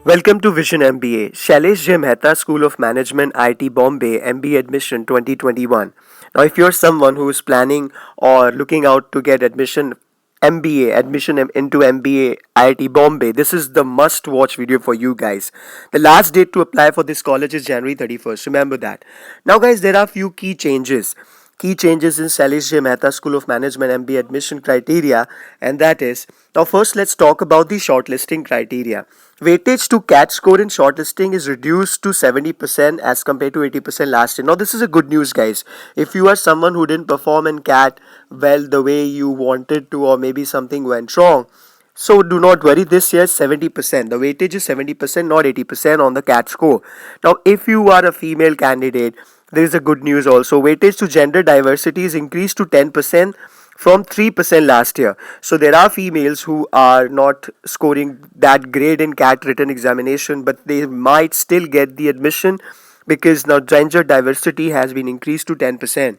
Welcome to Vision MBA, Shailesh J. Mehta School of Management, IIT Bombay MBA Admission 2021. Now, if you're someone who is planning or looking out to get admission into MBA IIT Bombay, this is the must-watch video for you guys. The last date to apply for this college is January 31st. Remember that. Now, guys, there are few key changes. Key changes in Shailesh J. Mehta School of Management MBA admission criteria, and that is, now first let's talk about the shortlisting criteria. Weightage to CAT score in shortlisting is reduced to 70% as compared to 80% last year. Now this is a good news, guys. If you are someone who didn't perform in CAT well the way you wanted to, or maybe something went wrong, so do not worry, this year is 70%. The weightage is 70%, not 80% on the CAT score. Now, if you are a female candidate, there is a good news also. Weightage to gender diversity is increased to 10% from 3% last year. So there are females who are not scoring that grade in CAT written examination, but they might still get the admission because now gender diversity has been increased to 10%.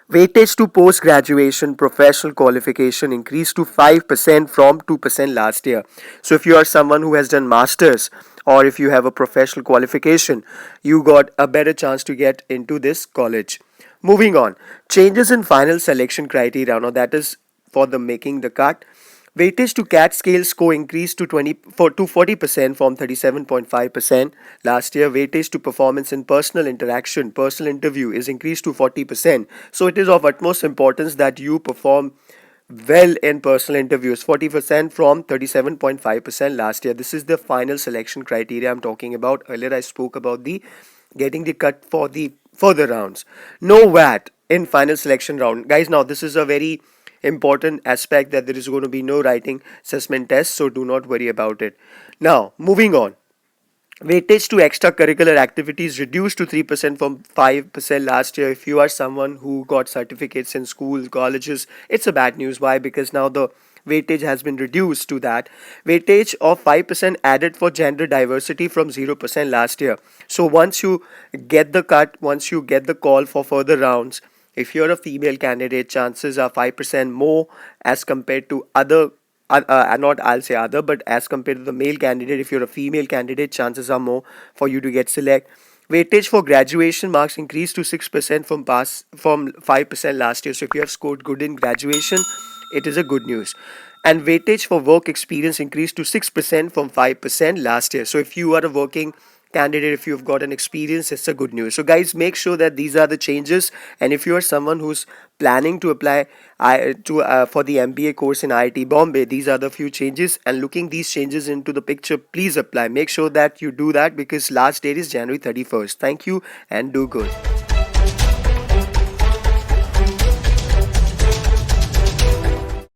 Weightage to post-graduation professional qualification increased to 5% from 2% last year. So if you are someone who has done masters or if you have a professional qualification, you got a better chance to get into this college. Moving on, changes in final selection criteria. Now that is for the making the cut. Weightage to CAT scale score increased to 40% from 37.5% last year. Weightage to performance in personal interaction, personal interview is increased to 40%. So it is of utmost importance that you perform well in personal interviews. 40% from 37.5% last year. This is the final selection criteria I'm talking about. Earlier I spoke about the getting the cut for the further rounds. No VAT in final selection round. Guys, now this is a very important aspect that there is going to be no writing assessment test, so do not worry about it. Now, moving on. Weightage to extracurricular activities reduced to 3% from 5% last year. If you are someone who got certificates in schools, colleges, it's a bad news. Why? Because now the weightage has been reduced to that. Weightage of 5% added for gender diversity from 0% last year. So once you get the cut, once you get the call for further rounds, if you're a female candidate, chances are 5% more as compared to other, not I'll say other, but as compared to the male candidate. If you're a female candidate, chances are more for you to get select. Weightage for graduation marks increased to 6% from 5% last year. So if you have scored good in graduation, it is a good news. And weightage for work experience increased to 6% from 5% last year. So if you are a working candidate, if you've got an experience, it's a good news. So guys, make sure that these are the changes, and if you are someone who's planning to apply for the MBA course in IIT Bombay, these are the few changes, and looking these changes into the picture, please apply. Make sure that you do that because last date is January 31st. Thank you and do good.